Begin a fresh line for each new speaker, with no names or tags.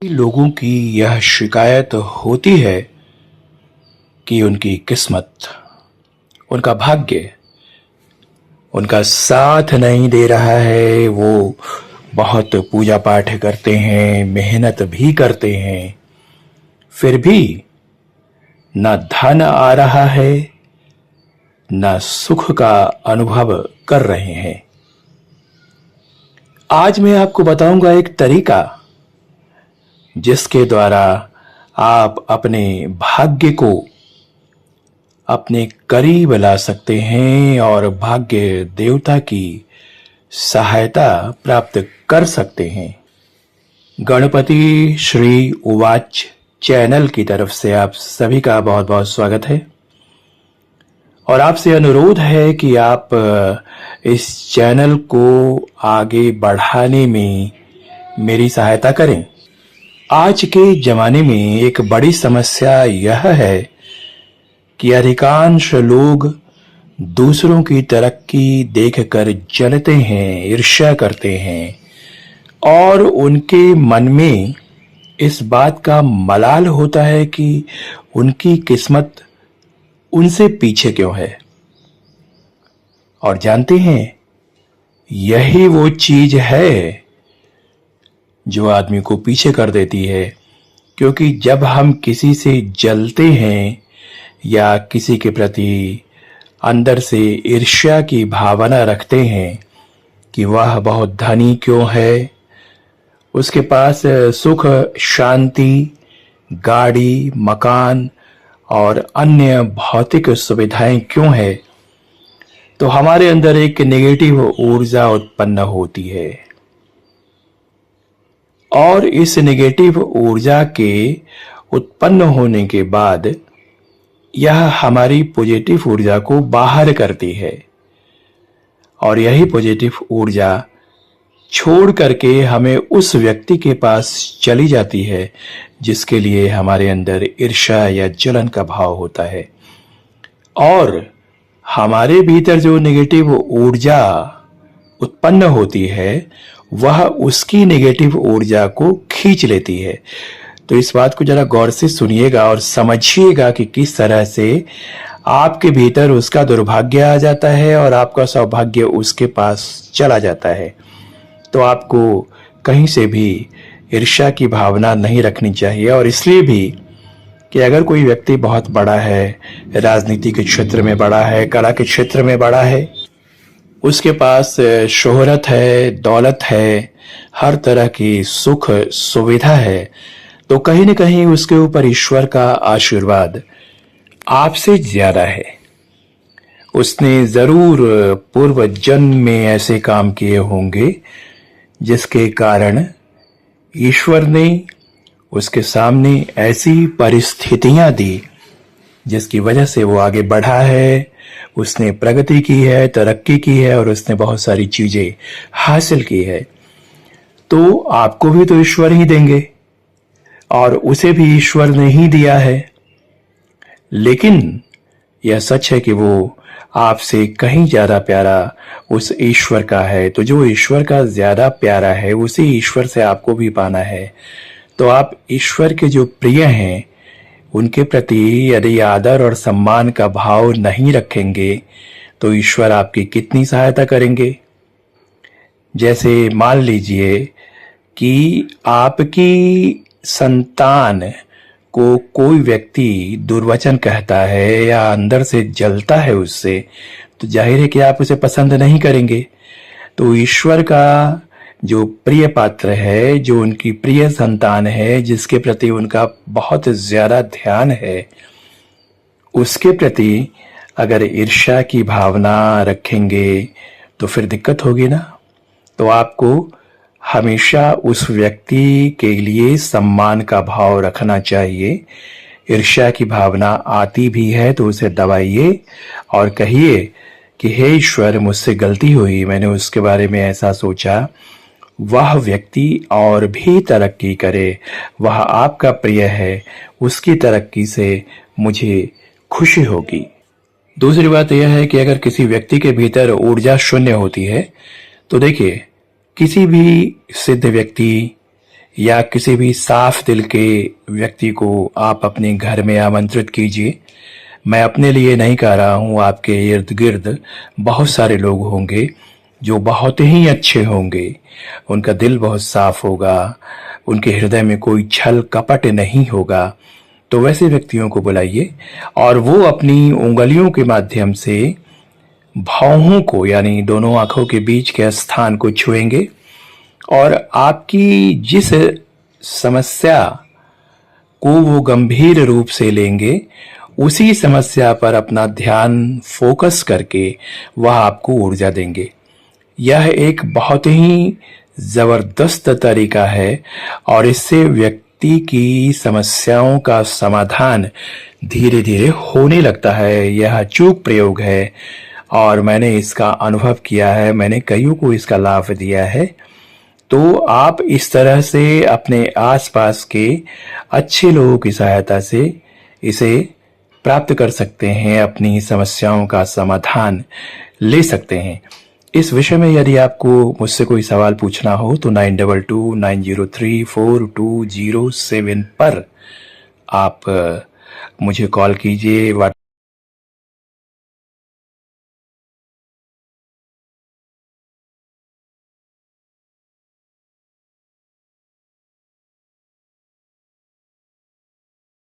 लोगों की यह शिकायत होती है कि उनकी किस्मत, उनका भाग्य उनका साथ नहीं दे रहा है। वो बहुत पूजा पाठ करते हैं, मेहनत भी करते हैं, फिर भी न धन आ रहा है, न सुख का अनुभव कर रहे हैं। आज मैं आपको बताऊंगा एक तरीका जिसके द्वारा आप अपने भाग्य को अपने करीब ला सकते हैं और भाग्य देवता की सहायता प्राप्त कर सकते हैं। गणपति श्री उवाच चैनल की तरफ से आप सभी का बहुत बहुत स्वागत है और आपसे अनुरोध है कि आप इस चैनल को आगे बढ़ाने में मेरी सहायता करें। आज के जमाने में एक बड़ी समस्या यह है कि अधिकांश लोग दूसरों की तरक्की देखकर जलते हैं, ईर्ष्या करते हैं और उनके मन में इस बात का मलाल होता है कि उनकी किस्मत उनसे पीछे क्यों है। और जानते हैं, यही वो चीज है जो आदमी को पीछे कर देती है, क्योंकि जब हम किसी से जलते हैं या किसी के प्रति अंदर से ईर्ष्या की भावना रखते हैं कि वह बहुत धनी क्यों है, उसके पास सुख, शांति, गाड़ी, मकान और अन्य भौतिक सुविधाएं क्यों है, तो हमारे अंदर एक नेगेटिव ऊर्जा उत्पन्न होती है और इस नेगेटिव ऊर्जा के उत्पन्न होने के बाद यह हमारी पॉजिटिव ऊर्जा को बाहर करती है और यही पॉजिटिव ऊर्जा छोड़ करके हमें उस व्यक्ति के पास चली जाती है जिसके लिए हमारे अंदर ईर्ष्या या जलन का भाव होता है और हमारे भीतर जो नेगेटिव ऊर्जा उत्पन्न होती है वह उसकी नेगेटिव ऊर्जा को खींच लेती है। तो इस बात को जरा गौर से सुनिएगा और समझिएगा कि किस तरह से आपके भीतर उसका दुर्भाग्य आ जाता है और आपका सौभाग्य उसके पास चला जाता है। तो आपको कहीं से भी ईर्ष्या की भावना नहीं रखनी चाहिए। और इसलिए भी कि अगर कोई व्यक्ति बहुत बड़ा है, राजनीति के क्षेत्र में बड़ा है, कला के क्षेत्र में बड़ा है, उसके पास शोहरत है, दौलत है, हर तरह की सुख सुविधा है, तो कहीं न कहीं उसके ऊपर ईश्वर का आशीर्वाद आपसे ज्यादा है। उसने जरूर पूर्व जन्म में ऐसे काम किए होंगे जिसके कारण ईश्वर ने उसके सामने ऐसी परिस्थितियां दी जिसकी वजह से वो आगे बढ़ा है, उसने प्रगति की है, तरक्की की है और उसने बहुत सारी चीजें हासिल की है। तो आपको भी तो ईश्वर ही देंगे और उसे भी ईश्वर ने ही दिया है। लेकिन यह सच है कि वो आपसे कहीं ज्यादा प्यारा उस ईश्वर का है। तो जो ईश्वर का ज्यादा प्यारा है उसी ईश्वर से आपको भी पाना है। तो आप ईश्वर के जो प्रिय हैं उनके प्रति यदि आदर और सम्मान का भाव नहीं रखेंगे तो ईश्वर आपकी कितनी सहायता करेंगे। जैसे मान लीजिए कि आपकी संतान को कोई व्यक्ति दुर्वचन कहता है या अंदर से जलता है उससे, तो जाहिर है कि आप उसे पसंद नहीं करेंगे। तो ईश्वर का जो प्रिय पात्र है, जो उनकी प्रिय संतान है, जिसके प्रति उनका बहुत ज्यादा ध्यान है, उसके प्रति अगर ईर्ष्या की भावना रखेंगे तो फिर दिक्कत होगी ना। तो आपको हमेशा उस व्यक्ति के लिए सम्मान का भाव रखना चाहिए। ईर्ष्या की भावना आती भी है तो उसे दबाइए और कहिए कि हे ईश्वर, मुझसे गलती हुई, मैंने उसके बारे में ऐसा सोचा, वह व्यक्ति और भी तरक्की करे, वह आपका प्रिय है, उसकी तरक्की से मुझे खुशी होगी। दूसरी बात यह है कि अगर किसी व्यक्ति के भीतर ऊर्जा शून्य होती है तो देखिए, किसी भी सिद्ध व्यक्ति या किसी भी साफ दिल के व्यक्ति को आप अपने घर में आमंत्रित कीजिए। मैं अपने लिए नहीं कह रहा हूँ, आपके इर्द गिर्द बहुत सारे लोग होंगे जो बहुत ही अच्छे होंगे, उनका दिल बहुत साफ होगा, उनके हृदय में कोई छल कपट नहीं होगा। तो वैसे व्यक्तियों को बुलाइए और वो अपनी उंगलियों के माध्यम से भौहों को यानी दोनों आंखों के बीच के स्थान को छुएंगे और आपकी जिस समस्या को वो गंभीर रूप से लेंगे, उसी समस्या पर अपना ध्यान फोकस करके वह आपको ऊर्जा देंगे। यह एक बहुत ही जबरदस्त तरीका है और इससे व्यक्ति की समस्याओं का समाधान धीरे धीरे होने लगता है। यह अचूक प्रयोग है और मैंने इसका अनुभव किया है, मैंने कईयों को इसका लाभ दिया है। तो आप इस तरह से अपने आसपास के अच्छे लोगों की सहायता से इसे प्राप्त कर सकते हैं, अपनी समस्याओं का समाधान ले सकते हैं। इस विषय में यदि आपको मुझसे कोई सवाल पूछना हो तो 9229034207 पर आप मुझे कॉल कीजिए।